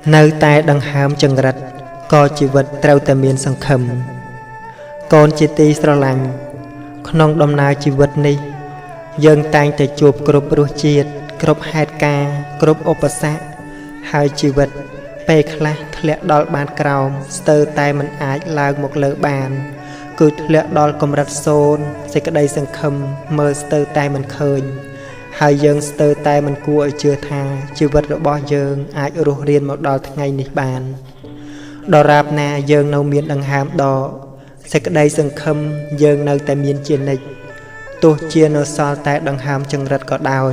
Nơi tai đằng hàm chừng rật cóជីវិតត្រូវតែមានសង្ឃឹមកូនជាទីស្រឡាញ់ក្នុងដំណើរជីវិតនេះយើងតែងតែជួបគ្រប់រសជាតិគ្រប់ហេតុការណ៍គ្រប់ឧបសគ្គហើយជីវិតពេលខ្លះធ្លាក់ដល់បានក្រោមស្ទើរតែមិនអាចឡើងមកលើបានគឺធ្លាក់ដល់កម្រិតសូន្យសេចក្តីសង្ឃឹមមើលស្ទើរតែមិនឃើញហើយយើងស្ទើរតែមិនគួរឲ្យជឿថាជីវិតរបស់យើងអាចរស់រានមកដល់ថ្ងៃនេះបានដរាបណាយើងនៅមានដង្ហើមដកសេចក្តីសង្ឃឹមយើងនៅតែមានជានិច្ចទោះជានៅសល់តែដង្ហើមចង្រិតក៏ដោយ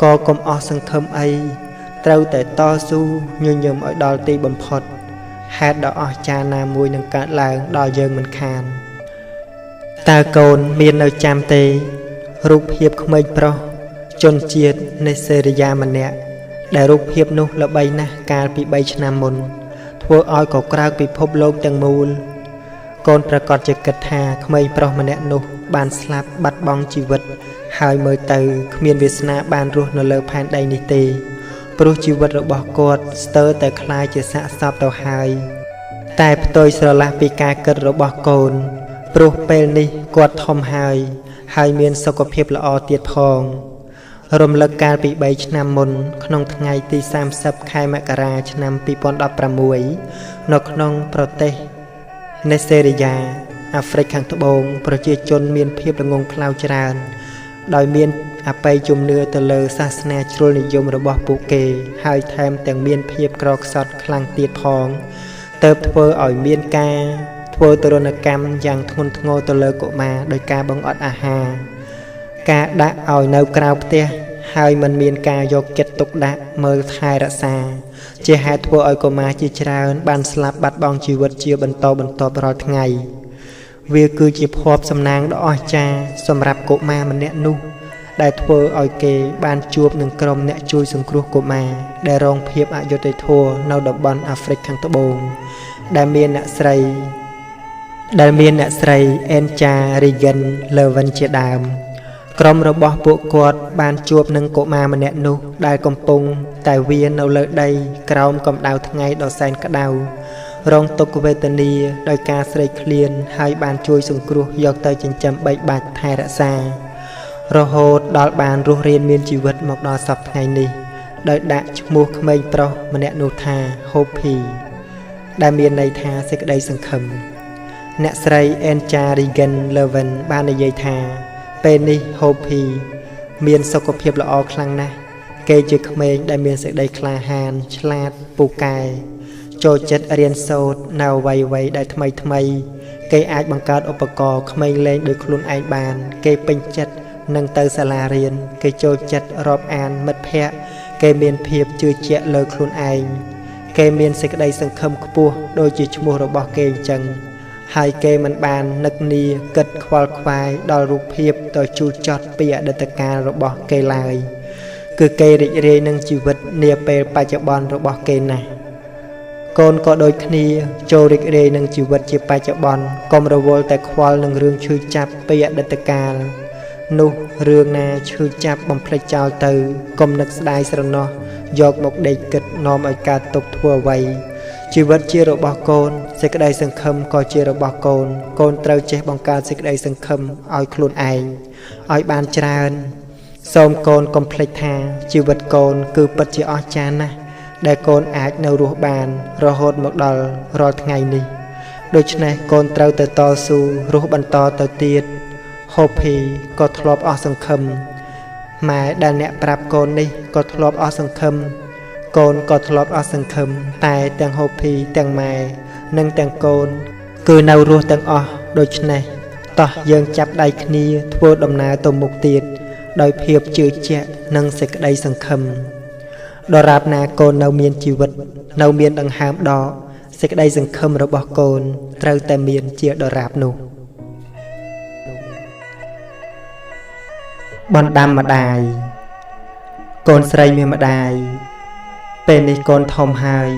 ក៏កុំអស់សង្ឃឹមអីត្រូវតែតស៊ូញញឹមឲ្យដល់ទីបំផុតហេតុដ៏អស្ចារ្យណាមួយនឹងកើតឡើងដល់យើងមិនខានតើកូនមាននៅចាំទេរូបភាពក្មេងប្រុសជនជាតិនៃសេរីយ៉ាម្នាក់ដែលរូបភាពនោះល្បីណាស់កាលពី3ឆ្នាំមុនធ្វើឲ្យកក្រៅពិភពលោកទាំងមូលកូនប្រកាសជាគិតថាក្មេងប្រុសម្នាក់នោះបានស្លាប់បាត់បង់ជីវិតហើយមើលទៅគ្មានវាសនាបានរស់នៅលើផែនដីនេះទេព្រោះជីវិតរបស់គាត់ស្ទើរតែคล้ายជាសាកសពទៅហើយតែផ្ទុយស្រឡះពីការគិតរបស់កូនព្រោះពេលនេះគាត់ធំហើយមានសុខភាពល្អទៀតផងរំលឹកកាលពី3ឆ្នាំមុនក្នុងថ្ងៃទី30ខែមករាឆ្នាំ2016នៅក្នុងប្រទេសនេសេរីយ៉ាអាហ្វ្រិកខាងត្បូងប្រជាជនមានភាពល្ងង់ខ្លៅច្រើនដោយមានអបិយជំនឿទៅលើសាសនាជ្រុលនិយមរបស់ពួកគេហើយថែមទាំងមានភាពក្រខ្សត់ខ្លាំងទៀតផងទើបធ្វើឲ្យមានការធ្វើទរណកម្មយ៉ាងធ្ងន់ធ្ងរទៅលើកុមារដោយការបង្អត់អាហារការដាក់ឲ្យនៅក្រៅផ្ទះហើយមិនមានការយកចិត្តទុកដាក់មើលថែរក្សាជាហេតុធ្វើឲ្យកុមារជាច្រើនបានស្លាប់បាត់បង់ជីវិតជាបន្តបន្ទាប់រាល់ថ្ងៃវាគឺជាភ័ព្វសំណាងដ៏អស្ចារ្យសម្រាប់កុមារម្នាក់នោះដែលធ្វើឲ្យគេបានជួបនឹងក្រុមអ្នកជួយសង្គ្រោះកុមារដែលរងភាពអយុត្តិធម៌នៅតំបន់អាហ្វ្រិកខាងត្បូងដែលមានអ្នកស្រីអេនចារីហ្គិនលើវិនជាដើមក្រុមរបស់ពួកគាត់បានជួបនឹងកុមារម្នាក់នោះដែលកំពុងតែវាននៅលើដីក្រោមកម្ដៅថ្ងៃដ៏សែនក្ដៅរងទុក្ខវេទនាដោយការស្រេកឃ្លានហើយបានជួយសង្គ្រោះយកទៅចិញ្ចឹមបីបាច់ថែរក្សារហូតដល់បានរស់រានមានជីវិតមកដល់សប្តាហ៍ថ្ងៃនេះដោយដាក់ឈ្មោះក្មេងប្រុសម្នាក់នោះថា Hopi ដែលមានន័យថាសេចក្តីសង្ឃឹមអ្នកស្រី Encharigan Levin បាននិយាយថាពេលនេះ Hopi មានសុខភាពល្អខ្លាំងណាស់គេជាក្មេងដែលមានសេចក្តីក្លាហានឆ្លាតពូកែចូលចិត្តរៀនសូត្រនៅអ្វីៗដែលថ្មីគេអាចបង្កើតឧបករណ៍ក្មេងលេងដោយខ្លួនឯងបានគេពេញចិត្តនឹងទៅសាលារៀនគេចូលចិត្តរាប់អានមិត្តភ័ក្តិគេមានភាពជឿជាក់លើខ្លួនឯងគេមានសេចក្តីសង្ឃឹមខ្ពស់ដូចជាឈ្មោះរបស់គេអញ្ចឹងហើយគេមិនបាននឹកនាគិតខ្វល់ខ្វាយដល់រូបភាពដ៏ជូរចត់ពីអតីតកាលរបស់គេឡើយគឺគេរីករាយនឹងជីវិតនាពេលបច្ចុប្បន្នរបស់គេណាស់កូនក៏ដូចគ្នាចូលរីករាយនឹងជីវិតជាបច្ចុប្បន្នកុំរវល់តែខ្វល់នឹងរឿងឈឺចាប់ពីអតីតកាលនោះរឿងណាឈឺចាប់បំភ្លេចចោលទៅកុំនឹកស្ដាយស្រណោះយកមកដេកគិតនាំឲ្យកើតទុក្ខធ្វើអ្វីជីវិតជារបស់កូនសេចក្តីសង្ឃឹមក៏ជារបស់កូនកូនត្រូវចេះបង្កើតសេចក្តីសង្ឃឹមឲ្យខ្លួនឯងឲ្យបានច្រើនសូមកូនកុំភ្លេចថាជីវិតកូនគឺពិតជាអស្ចារ្យណាស់ដែលកូនអាចនៅរស់បានរហូតមកដល់រាល់ថ្ងៃនេះដូច្នេះកូនត្រូវទៅតស៊ូរស់បន្តទៅទៀតHopi ក៏ធ្លាប់អស់សង្ឃឹមម៉ែដែលអ្នកប្រាប់កូននេះក៏ធ្លាប់អស់សង្ឃឹមកូនក៏ធ្លាប់អស់សង្ឃឹមតែទាំងHopiទាំងម៉ែនិងទាំងកូនគឺនៅរស់ទាំងអស់ដូច្នេះតោះយើងចាប់ដៃគ្នាធ្វើដំណើរទៅមុខទៀតដោយភាពជឿជាក់និងសេចក្តីសង្ឃឹមដរាបណាកូននៅមានជីវិតនៅមានដង្ហើមដកសេចក្តីសង្ឃឹមរបស់កូនត្រូវតែមានជាដរាបនោះបណ្ដាំម្ដាយកូនស្រីមានម្ដាយពេលនេះកូនធំហើយ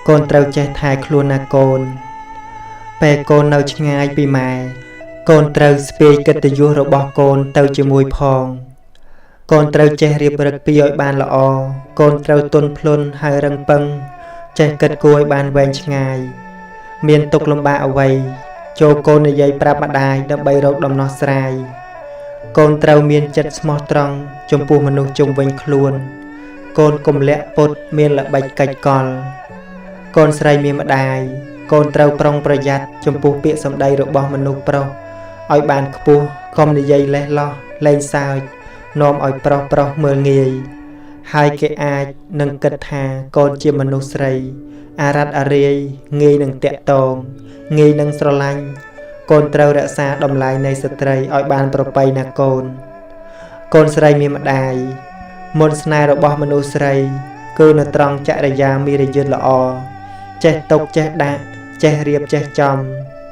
កូនត្រូវចេះថែខ្លួនណាកូនពេលកូននៅឆ្ងាយពីម៉ែកូនត្រូវស្ពាយកិត្តិយសរបស់កូនទៅជាមួយផង កូនត្រូវចេះរៀបរឹកពីឲ្យបានល្អកូនត្រូវទន់ភ្លន់ហើយរឹងប៉ឹងចេះគិតគួរឲ្យបានវែងឆ្ងាយមានទុក្ខលំបាកអ្វីចូលកូននិយាយប្រាប់ម្ដាយដើម្បីរកដំណោះស្រាយកូនត្រូវមានចិត្តស្មោះត្រង់ចំពោះមនុស្សជុំវិញខ្លួនកូនកុំលាក់ពុតមានល្បិចកិច្ចកលកូនស្រីមានម្ដាយកូនត្រូវប្រុងប្រយ័ត្នចំពោះពាក្យសម្ដីរបស់មនុស្សប្រុសឲ្យបានខ្ពស់កុំនិយាយលេះលោះលេងសើចនាំឲ្យប្រុសមើលងាយហើយគេអាចនឹងគិតថាកូនជាមនុស្សស្រីអារ៉ាត់អារាយងាយនឹងតាក់ទងងាយនឹងស្រឡាញ់កូនត្រូវរក្សាតម្លៃនៃស្ត្រីឲ្យបានប្រពៃណាកូនកូនស្រីមានម្ដាយមន្តស្នេហ៍របស់មនុស្សស្រីគឺនៅត្រង់ចរិយាមារយាទល្អចេះຕົកចេះដាក់ចេះរៀបចេះចំ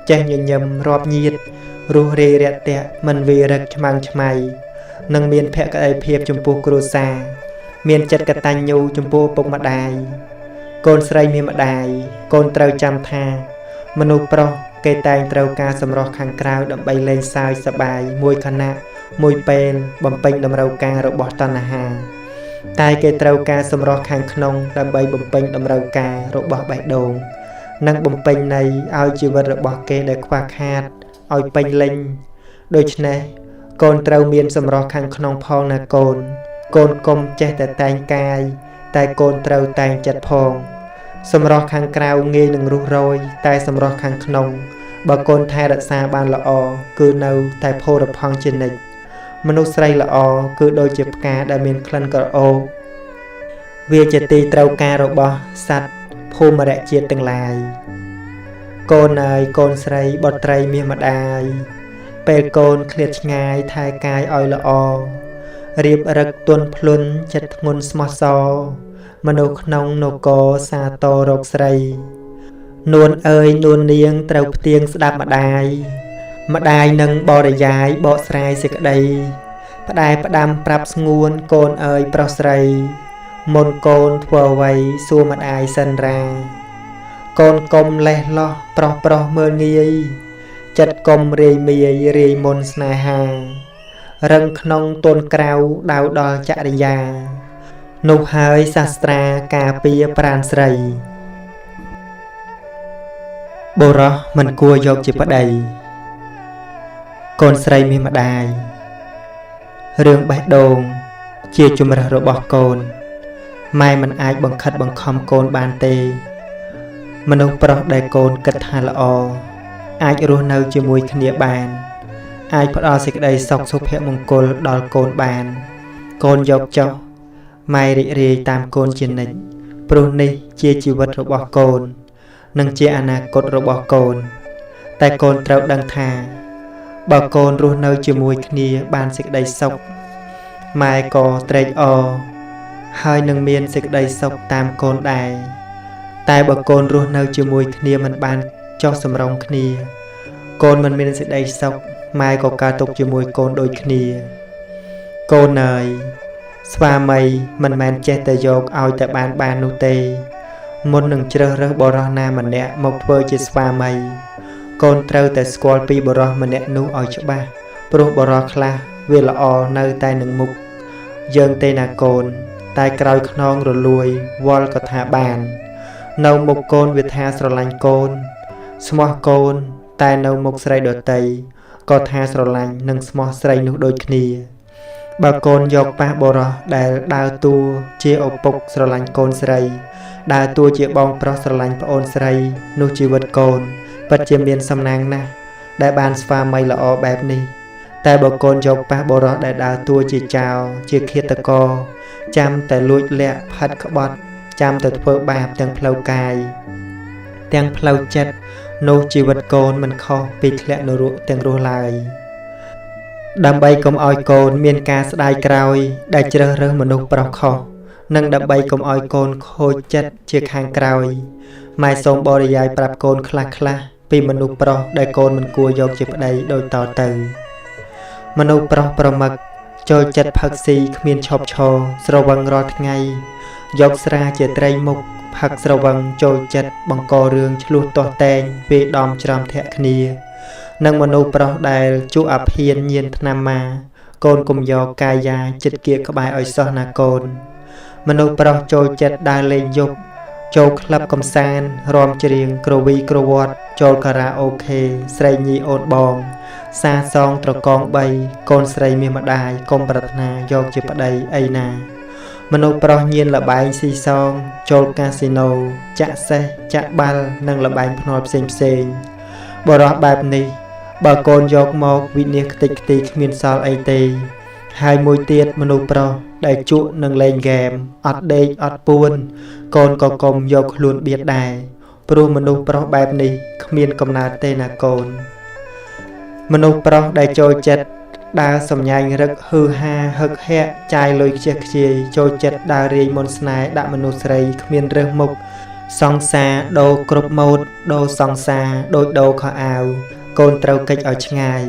ចេះញញឹមរាប់ញៀតរស់រាយរាក់ទាក់មិនវារឹកឆ្មាំងឆ្មៃនិងមានភក្ដីភាពចំពោះគ្រួសារមានចិត្តកតញ្ញូចំពោះឪពុកម្ដាយកូនស្រីមានម្ដាយកូនត្រូវចាំថាមនុស្សប្រុសគេតែងត្រូវការសម្រស់ខាងក្រៅដើម្បីលេងសើចសប្បាយមួយខណៈមួយពេលបំពេញតម្រូវការរបស់តណ្ហាតែគេត្រូវការសម្រស់ខាងក្នុងដើម្បីបំពេញតម្រូវការរបស់បេះដូងនិងបំពេញន័យឲ្យជីវិតរបស់គេដែលខ្វះខាតឲ្យពេញលេញដូច្នេះកូនត្រូវមានសម្រស់ខាងក្នុងផងណាកូនកូនកុំចេះតែតែងកាយតែកូនត្រូវតែងចិត្តផងសម្រស់ខាងក្រៅងាយនឹងរុះរយតែសម្រស់ខាងក្នុងបើកូនថែរក្សាបានល្អគឺនៅតែផូរផង់ជានិច្ចមនុស្សស្រីល្អគឺដូចជាផ្កាដែលមានក្លិនក្រអូបវាជាទីត្រូវការរបស់សត្វភូមិរៈជាតិទាំងឡាយកូនអើយកូនស្រីបុត្រីមានម្ដាយពេលកូនឃ្លាតឆ្ងាយថែកាយឲ្យល្អរៀបរឹកទន់ភ្លន់ចិត្តធ្ងន់ស្មោះសរមនុស្សក្នុងនគរសាទររកស្រីនួនអើយនួននាងត្រូវផ្ទៀងស្ដាប់ម្ដាយនឹងបរិយាយបកស្រាយសេចក្តីផ្ដែផ្ដាំប្រាប់ស្ងួនកូនអើយប្រុសស្រីមុនកូនធ្វើអ្វីសួរម្ដាយសិនរាកូនកុំលេះលោះប្រុសមើលងាយចិត្តកុំរាយមាយរាយមុនស្នេហារឹងក្នុងទន់ក្រៅដៅដល់ចរិយានោះហើយសាស្ត្រាការពារប្រាណស្រីបុរសមិនគួរយកជាប្តីកូនស្រីមានម្ដាយរឿងបេះដូងជាជំរើសរបស់កូនម៉ែមិនអាចបង្ខិតបង្ខំកូនបានទេមនុស្សប្រុសដែលកូនគិតថាល្អអាចរស់នៅជាមួយគ្នាបានអាចផ្ដល់សេចក្តីសុខសុភមង្គលដល់កូនបានកូនយកចុះម៉ែរីករាយតាមកូនជានិច្ចព្រោះនេះជាជីវិតរបស់កូននិងជាអនាគតរបស់កូនតែកូនត្រូវដឹងថាបើកូនរស់នៅជាមួយគ្នាបានសេចក្តីសុខម៉ែក៏ត្រេកអរហើយនឹងមានសេចក្តីសុខតាមកូនដែរតែបើកូនរស់នៅជាមួយគ្នាមិនបានចុះសម្រុងគ្នាកូនមិនមានសេចក្តីសុខម៉ែក៏កើតទុក្ខជាមួយកូនដូចគ្នាកូនអើយស្វាមីមិនមែនចេះតែយកឲ្យតែបាននោះទេមុននឹងជ្រើសរើសបុរសណាម្នាក់មកធ្វើជាស្វាមីកូនត្រូវតែស្គាល់ពីបុរសម្នាក់នោះឲ្យច្បាស់ព្រោះបុរសខ្លះវាល្អនៅតែនឹងមុខយើងទេណាកូនតែក្រោយខ្នងរលួយវល់ក៏ថាបាននៅមុខកូនវាថាស្រឡាញ់កូនស្មោះកូនតែនៅមុខស្រីដតីក៏ថាស្រឡាញ់និងស្មោះស្រីនោះដូចគ្នាបើកូនយកប៉ះបុរសដែលដើរតួជាឪពុកស្រឡាញ់កូនស្រីដើរតួជាបងប្រុសស្រឡាញ់ប្អូនស្រីនោះជីវិតកូនពិតជាមានសំណាងណាស់ដែលបានស្វាមីល្អបែបនេះតែបើកូនយកប៉ះបុរសដែលដើរតួជាចោរជាឃាតករចាំតែលួចលាក់ផាត់ក្បត់ចាំតែធ្វើបាបទាំងផ្លូវកាយទាំងផ្លូវចិត្តនោះជីវិតកូនមិនខុសពីធ្លាក់នរកទាំងរស់ឡើយដើម្បីកុំឲ្យកូនមានការស្ដាយក្រោយដែលជ្រើសរើសមនុស្សប្រុសខុសនិងដើម្បីកុំឲ្យកូនខូចចិត្តជាខាងក្រោយម៉ែសូមបរិយាយប្រាប់កូនខ្លះពីមនុស្សប្រុសដែលកូនមិនគួរយកជាប្តីដូចតទៅមនុស្សប្រុសប្រមឹកចូលចិត្តផឹកស៊ីគ្មានឈប់ឈរស្រវឹងរាល់ថ្ងៃយកស្រាជាត្រីមុខផឹកស្រវឹងចូលចិត្តបង្ករឿងឆ្លោះទាស់តែងពេលដំច្រំធាក់គ្នានិងមនុស្សប្រុសដែលជួអាភៀនញៀនថ្នាំម៉ា កូនកុំយកកាយាចិត្តគៀកក្បែរឲ្យសោះណាកូនមនុស្សប្រុសចូលចិត្តដើរលេងយប់ចូលក្លឹបកំសាន្តរាំច្រៀងក្រវីក្រវត្តចូលខារ៉ាអូខេស្រីញីអូនបងសាសងត្រកង3កូនស្រីមានម្ដាយកុំប្រាថ្នាយកជាប្តីអីណាមនុស្សប្រុសញៀនលបែងស៊ីសងចូលកាស៊ីណូចាក់សេះចាក់បាល់និងលបែងភ្នាល់ផ្សេងបរោះបែបនេះបើកូនយកមកវិនិច្ឆ័យខ្ទេចខ្ទីគ្មានសល់អីទេហើយមួយទៀតមនុស្សប្រុសដែលជក់នឹងលេងហ្គេមអត់ដេកអត់ពួនកូនក៏កុំយកខ្លួនបៀតដែរព្រោះមនុស្សប្រុសបែបនេះគ្មានកំណើតទេណាកូនមនុស្សប្រុសដែលចូលចិត្តដើរសម្ញែងរឹកហឺហាហឹកហាក់ចាយលុយខ្ជះខ្ជាយចូលចិត្តដើររាយមន្តស្នេហ៍ដាក់មនុស្សស្រីគ្មានរើសមុខសង្សារដូរគ្រប់ម៉ូតដូរសង្សារដូចដូរខោអាវកូនត្រូវកិច្ចឲ្យឆ្ងាយ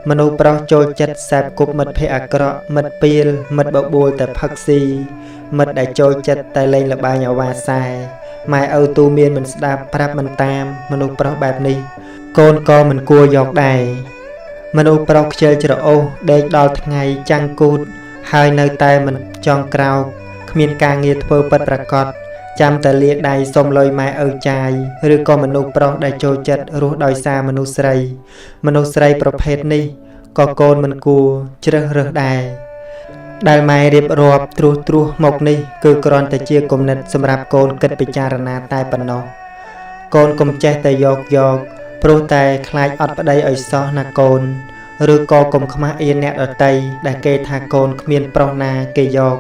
មនុស្សប្រុសចូលចិត្តសែបគប់មិត្តភ័ក្តិអាក្រក់មិត្តពីលមិត្តបបួលតែផឹកស៊ីមិត្តដែលចូលចិត្តតែលេងល្បែងអាវ៉ាសែម៉ែឪទូមានមិនស្ដាប់ប្រាប់មិនតាមមនុស្សប្រុសបែបនេះកូនក៏មិនគួរយកដែរមនុស្សប្រុសខ្ជិលច្រអូសដេកដល់ថ្ងៃចាំងគូតហើយនៅតែមិនចង់ក្រោកគ្មានការងារធ្វើពិតប្រាកដចាំតែលាដៃសុំលុយម៉ែឪចាយឬក៏មនុស្សប្រុសដែលចូលចិត្តរស់ដោយសារមនុស្សស្រីប្រភេទនេះក៏កូនមិនគួរជ្រើសរើសដែរដែលម៉ែរៀបរាប់ត្រួសមកនេះគឺគ្រាន់តែជាគំនិតសម្រាប់កូនគិតពិចារណាតែប៉ុណ្ណោះកូនកុំចេះតែយកព្រោះតែខ្លាចអត់ប្តីឲ្យសោះណាកូនឬក៏កុំខ្មាស់អៀនអ្នកដតីដែលគេថាកូនគ្មានប្រុសណាគេយក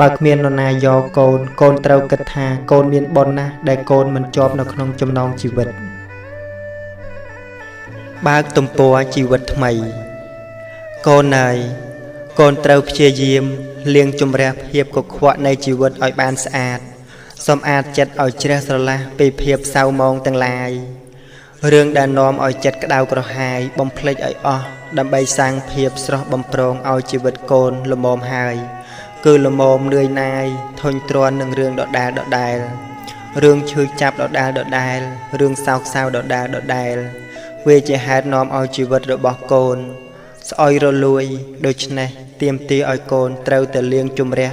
បើគ្មាននរណាយកកូនត្រូវគិតថាកូនមានបុណ្យណាស់ដែលកូនមិនជាប់នៅក្នុងចំណងជីវិតបើកទំព័រជីវិតថ្មីកូនអើយកូនត្រូវព្យាយាមលាងជម្រះភាពកខ្វក់នៃជីវិតឲ្យបានស្អាតសម្អាតចិត្តឲ្យជ្រះស្រឡះពីភាពសៅមងទាំងឡាយរឿងដែលនាំឲ្យចិត្តក្តៅក្រហាយបំភ្លេចឲ្យអស់ដើម្បីសាងភាពស្រស់បំព្រងឲ្យជីវិតកូនល្មមហើយគឺល្មមនឿយណាយធុញទ្រាន់នឹងរឿងដដែលរឿងឈឺចាប់ដដែលរឿងសោកសៅដដែលវាជាហេតុនាំឲ្យជីវិតរបស់កូនស្អុយរលួយដូច្នេះទាមទារឲ្យកូនត្រូវតែលាងជម្រះ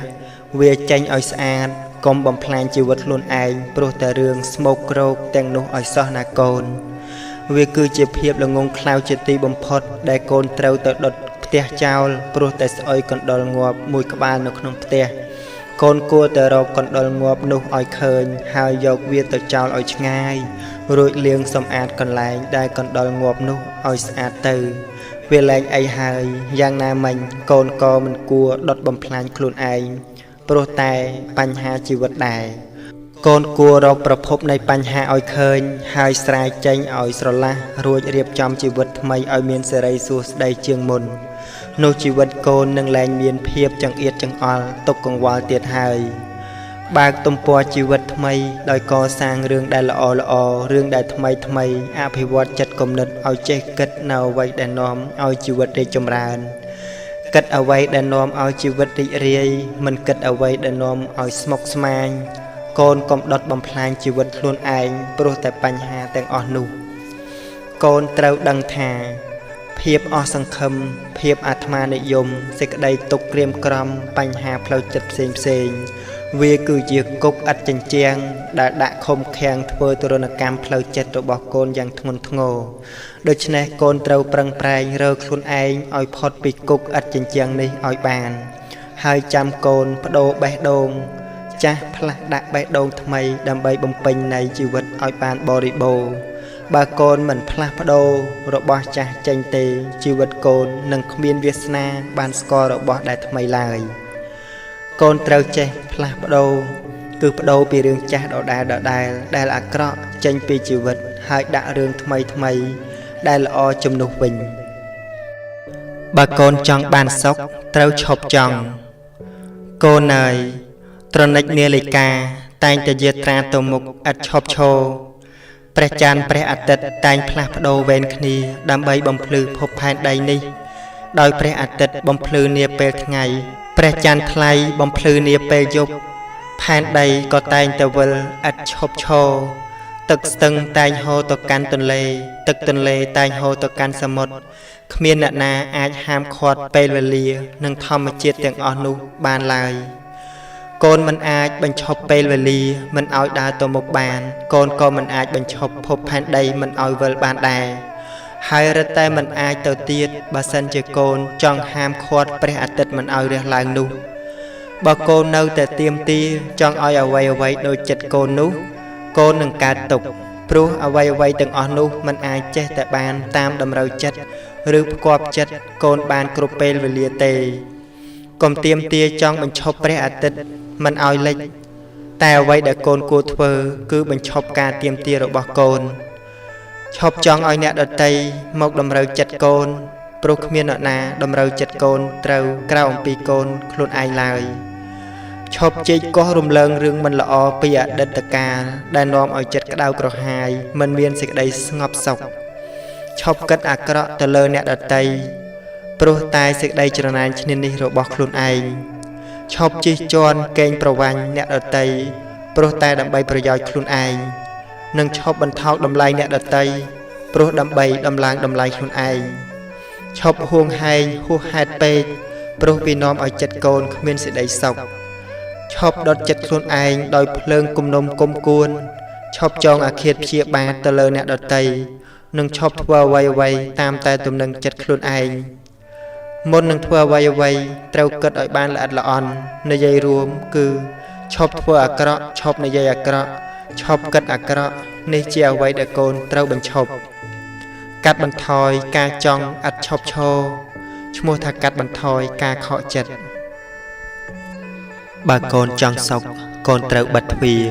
វាចេញឲ្យស្អាតកុំបំផ្លាញជីវិតខ្លួនឯងព្រោះតែរឿងស្មោកគ្រោកទាំងនោះឲ្យសោះណាកូនវាគឺជាភាពល្ងងខ្លៅជាទីបំផុតដែលកូនត្រូវទៅដុតផ្ទះចោលព្រោះតែស្អុយកណ្ដុរងាប់មួយក្បាលនៅក្នុងផ្ទះកូនគួរតែរកកណ្ដុរងាប់នោះឲ្យឃើញហើយយកវាទៅចោលឲ្យឆ្ងាយរួចលាងសម្អាតកន្លែងដែលកណ្ដុរងាប់នោះឲ្យស្អាតទៅវាលែងអីហើយយ៉ាងណាមិញកូនក៏មិនគួរដុតបំផ្លាញខ្លួនឯងព្រោះតែបញ្ហាជីវិតដែរកូនគួររកប្រភពនៃបញ្ហាឲ្យឃើញហើយស្រាយចេញឲ្យស្រឡះរួចរៀបចំជីវិតថ្មីឲ្យមានសេរីសួស្តីជាងមុននោះជីវិតកូននឹងលែងមានភាពចង្អៀតចង្អល់ទុកកង្វល់ទៀតហើយបើកទំព័រជីវិតថ្មីដោយកសាងរឿងដែលល្អរឿងដែលថ្មីអភិវឌ្ឍចិត្តគំនិតឲ្យចេះគិតនៅអ្វីដែលនាំឲ្យជីវិតរីកចម្រើនគិតអ្វីដែលនាំឲ្យជីវិតរីករាយមិនគិតអ្វីដែលនាំឲ្យស្មុគស្មាញកូនកុំដុតបំផ្លាញជីវិតខ្លួនឯងព្រោះតែបញ្ហាទាំងអស់នោះកូនត្រូវដឹងថាភាពអស់សង្ឃឹមភាពអាត្មានិយមសេចក្តីទុក្ខក្រៀមក្រំបញ្ហាផ្លូវចិត្តផ្សេងវាគឺជាគុកឥតចិញ្ចាំងដែលដាក់ឃុំឃាំងធ្វើទរណកម្មផ្លូវចិត្តរបស់កូនយ៉ាងធ្ងន់ធ្ងរដូច្នេះកូនត្រូវប្រឹងប្រែងរើខ្លួនឯងឲ្យផុតពីគុកឥតចិញ្ចាំងនេះឲ្យបានហើយចាំកូនបដូរបេះដូងចាស់ផ្លាស់ដាក់បេះដូងថ្មីដើម្បីបំពេញនៃជីវិតឲ្យបានបរិបូរណ៍បើកូនមិនផ្លាស់ប្ដូររបស់ចាស់ចេញទេជីវិតកូននឹងគ្មានវាសនាបានស្គាល់របស់ដែលថ្មីឡើយកូនត្រូវចេះផ្លាស់ប្ដូរគឺប្ដូរពីរឿងចាស់ដដែលអាក្រក់ចេញពីជីវិតហើយដាក់រឿងថ្មីដែលល្អជំនួសវិញបើកូនចង់បានសុខត្រូវឈប់ចង់កូនអើយត្រនិចនាឡិកាតែងតែយាត្រាទៅមុខឥតឈប់ឈរព្រះច័ន្ទព្រះអាទិត្យតែងផ្លាស់ប្ដូរវេនគ្នាដើម្បីបំភ្លឺភពផែនដីនេះដោយព្រះអាទិត្យបំភ្លឺនាពេលថ្ងៃព្រះច័ន្ទថ្លៃបំភ្លឺនាពេលយប់ផែនដីក៏តែងតែវិលឥតឈប់ឈរទឹកស្ទឹងតែងហូរទៅកាន់ទន្លេ ទឹកទន្លេតែងហូរទៅកាន់សមុទ្រគ្មានអ្នកណាអាចហាមឃាត់ពេលវេលានិងធម្មជាតិទាំងអស់នោះបានឡើយកូនមិនអាចបញ្ឈប់ពេលវេលាមិនឲ្យដើរទៅមុខបានកូនក៏មិនអាចបញ្ឈប់ភពផែនដីមិនឲ្យវិលបានដែរហើយរឹតតែមិនអាចទៅទៀតបើសិនជាកូនចង់ហាមឃាត់ព្រះអាទិត្យមិនឲ្យរះឡើងនោះបើកូននៅតែទាមទារចង់ឲ្យអ្វីៗដូចចិត្តកូននោះកូននឹងកើតទុក្ខព្រោះអ្វីៗទាំងអស់នោះមិនអាចចេះតែបានតាមតម្រូវចិត្តឬផ្គាប់ចិត្តកូនបានគ្រប់ពេលវេលាទេកុំទាមទារចង់បញ្ឈប់ព្រះអាទិត្យមិនឲ្យលិចតែអ្វីដែលកូនគួរធ្វើគឺបញ្ឈប់ការទាមទាររបស់កូនឈប់ចង់ឲ្យអ្នកដទៃមកតម្រូវចិត្តកូនព្រោះគ្មានអ្នកណាតម្រូវចិត្តកូនត្រូវក្រៅអំពីកូនខ្លួនឯងឡើយឈប់ជែកកោះរំលើងរឿងមិនល្អពីអតីតកាលដែលនាំឲ្យចិត្តក្តៅក្រហាយមិនមានសេចក្តីស្ងប់សុខឈប់គិតអាក្រក់ទៅលើអ្នកដទៃព្រោះតែសេចក្តីច្រណែនឈ្នានីសរបស់ខ្លួនឯងឈប់ជិះជាន់កេងប្រវ័ញ្ចអ្នកដទៃព្រោះតែដើម្បីប្រយោជន៍ខ្លួនឯងនិងឈប់បន្ថោកតម្លៃអ្នកដទៃព្រោះដើម្បីដំឡើងតម្លៃខ្លួនឯងឈប់ហួងហែងហួសហេតុពេកព្រោះវានាំឲ្យចិត្តកូនគ្មានសេចក្តីសុខឈប់ដុតចិត្តខ្លួនឯងដោយភ្លើងគំនុំគុំគួនឈប់ចងអាឃាតព្យាបាទទៅលើអ្នកដទៃនិងឈប់ធ្វើអ្វីៗតាមតែទំនឹងចិត្តខ្លួនឯងមុននឹងធ្វើអ្វីៗត្រូវគិតឲ្យបានល្អិតល្អន់និយាយរួមគឺឈប់ធ្វើអាក្រក់ឈប់និយាយអាក្រក់ឈប់គិតអាក្រក់នេះជាអ្វីដែលកូនត្រូវបញ្ឈប់កាត់បន្ថយការចង់ឥតឈប់ឈរឈ្មោះថាកាត់បន្ថយការខកចិត្តបើកូនចង់សុខកូនត្រូវបិទទ្វារ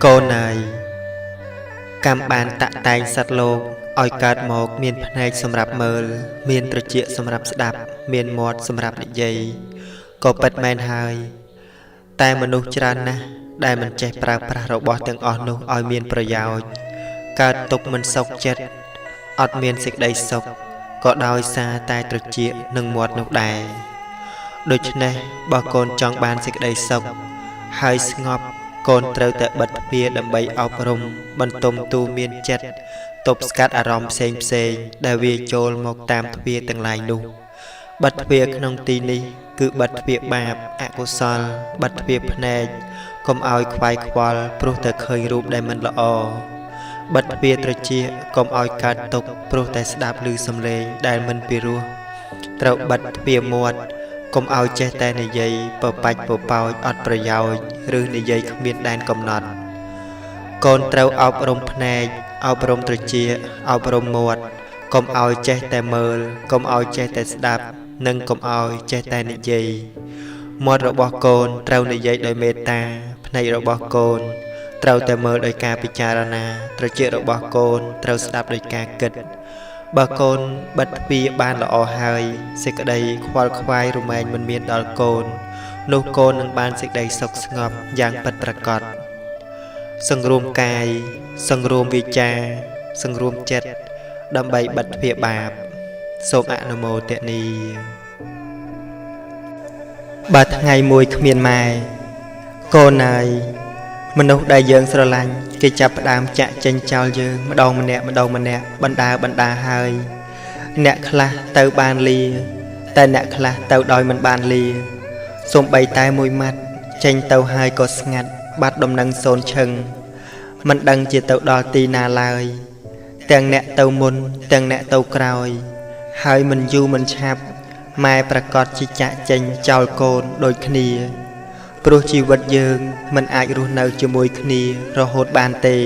កូនអើយកម្មបានតាក់តែងសត្វលោកឲ្យកើតមកមានភ្នែកសម្រាប់មើលមានត្រចៀកសម្រាប់ស្ដាប់មានមាត់សម្រាប់និយាយក៏ពិតមែនហើយតែមនុស្សច្រើនណាស់ដែលមិនចេះប្រើប្រាស់របស់ទាំងអស់នោះឲ្យមានប្រយោជន៍កើតទុកមិនសុខចិត្តអត់មានសេចក្តីសុខក៏ដោយសារតែត្រចៀកនិងមាត់នោះដែរដូច្នេះបើកូនចង់បានសេចក្តីសុខហើយស្ងប់កូនត្រូវតែបិទទ្វារដើម្បីអប់រំបន្ទំទូមានចិត្តទប់ស្កាត់អារម្មណ៍ផ្សេងដែលវាចូលមកតាមទ្វារទាំងឡាយនោះបិទទ្វារក្នុងទីនេះគឺបិទទ្វារបាបអកុសលបិទទ្វារភ្នែកកុំឲ្យខ្វាយខ្វល់ព្រោះតែឃើញរូបដែលមិនល្អបិទទ្វារត្រចៀកកុំឲ្យកើតទុក្ខព្រោះតែស្ដាប់ឮសំឡេងដែលមិនពិរោះត្រូវបិទទ្វារមាត់កុំឲ្យចេះតែនិយាយពបាច់ពប៉ោចអត់ប្រយោជន៍ឬនិយាយគ្មានដែនកំណត់កូនត្រូវអប់រំភ្នែកអប់រំត្រចៀកអប់រំមាត់កុំឲ្យចេះតែមើលកុំឲ្យចេះតែស្ដាប់និងកុំឲ្យចេះតែនិយាយមាត់របស់កូនត្រូវនិយាយដោយមេត្តាភ្នែករបស់កូនត្រូវតែមើលដោយការពិចារណាត្រចៀករបស់កូនត្រូវស្ដាប់ដោយការគិតបើកូនបិទទ្វារបានល្អហើយសេចក្តីខ្វល់ខ្វាយរមែងមិនមានដល់កូននោះកូននឹងបានសេចក្តីសុខស្ងប់យ៉ាងពិតប្រាកដសង្រួមកាយសង្រួមវាចាសង្រួមចិត្តដើម្បីបិទទ្វារបាបសូមអនុមោទនាបើថ្ងៃមួយគ្មានម៉ែកូនអើយមនុស្សដែលយើងស្រឡាញ់គេចាប់ផ្ដើមចាក់ចេញចោលយើងម្ដងម្នាក់បណ្ដាហើយអ្នកខ្លះទៅបានលាតែអ្នកខ្លះទៅដោយមិនបានលាសូម្បីតែមួយម៉ាត់ចេញទៅហើយក៏ស្ងាត់បាត់ដំណឹងសូនឈឹងមិនដឹងជាទៅដល់ទីណាឡើយទាំងអ្នកទៅមុនទាំងអ្នកទៅក្រោយហើយមិនយូរមិនឆាប់ម៉ែប្រកាសជាចាក់ចេញចោលកូនដូចគ្នាព្រោះជីវិតយើងមិនអាចរស់នៅជាមួយគ្នារហូតបានទេ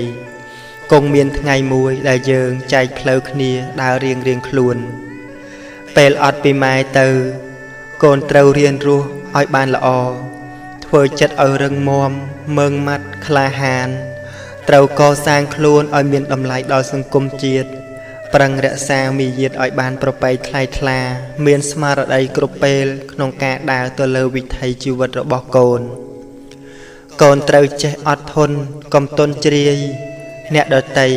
គង់មានថ្ងៃមួយដែលយើងចែកផ្លូវគ្នាដើររៀងខ្លួនពេលអត់ពីម៉ែទៅកូនត្រូវរៀនរស់ឲ្យបានល្អធ្វើចិត្តឲ្យរឹងមាំមើងម៉ាត់ក្លាហានត្រូវកសាងខ្លួនឲ្យមានតម្លៃដល់សង្គមជាតិប្រឹងរក្សាមារយាទឲ្យបានប្រពៃថ្លៃថ្លាមានស្មារតីគ្រប់ពេលក្នុងការដើរទៅលើវិថីជីវិតរបស់កូនកូនត្រូវចេះអត់ធន់កុំទន់ជ្រាយអ្នកដទៃ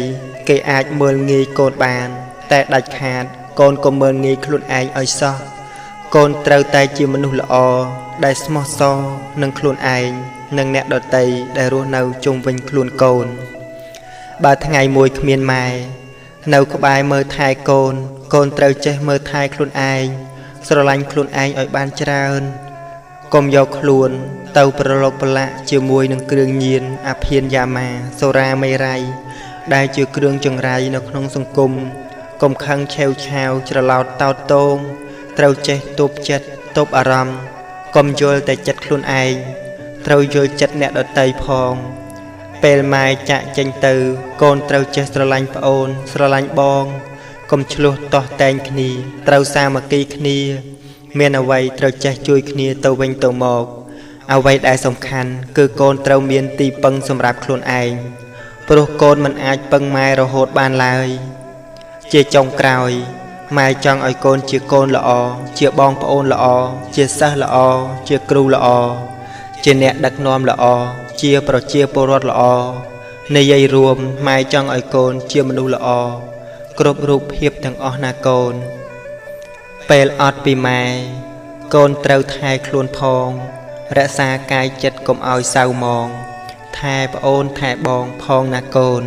គេអាចមើលងាយកូនបានតែដាច់ខាតកូនកុំមើលងាយខ្លួនឯងឲ្យសោះកូនត្រូវតែជាមនុស្សល្អដែលស្មោះសរនឹងខ្លួនឯងនិងអ្នកដទៃដែលរស់នៅជុំវិញខ្លួនកូនបើថ្ងៃមួយគ្មានម៉ែ នៅក្បែរមើលថែកូនកូនត្រូវចេះមើលថែខ្លួនឯងស្រឡាញ់ខ្លួនឯងឲ្យបានច្រើន កុំយកខ្លួនទៅប្រឡូកប្រឡាក់ជាមួយនឹងគ្រឿងញៀនអាភៀនយ៉ាម៉ាសូរ៉ាមេរ៉ៃដែលជាគ្រឿងចង្រៃនៅក្នុងសង្គមកុំខឹងឆេវឆាវច្រឡោតតោតតងត្រូវចេះទប់ចិត្តទប់អារម្មណ៍កុំយល់តែចិត្តខ្លួនឯងត្រូវយល់ចិត្តអ្នកដទៃផងពេលម៉ែចាក់ចេញទៅកូនត្រូវចេះស្រឡាញ់ប្អូនស្រឡាញ់បងកុំឆ្លោះតោះតែងគ្នាត្រូវសាមគ្គីគ្នាមានអ្វីត្រូវចេះជួយគ្នាទៅវិញទៅមកអ្វីដែលសំខាន់គឺកូនត្រូវមានទីពឹងសម្រាប់ខ្លួនឯងព្រោះកូនមិនអាចពឹងម៉ែរហូតបានឡើយជាចុងក្រោយម៉ែចង់ឲ្យកូនជាកូនល្អជាបងប្អូនល្អជាសិស្សល្អជាគ្រូល្អជាអ្នកដឹកនាំល្អជាប្រជាពលរដ្ឋល្អនិយាយរួមម៉ែចង់ឲ្យកូនជាមនុស្សល្អគ្រប់រូបភាពទាំងអស់ណាកូនពេលអត់ពីម៉ែកូនត្រូវថែខ្លួនផងរក្សាកាយចិត្តកុំឲ្យសៅហ្មងថែប្អូនថែបងផងណាកូន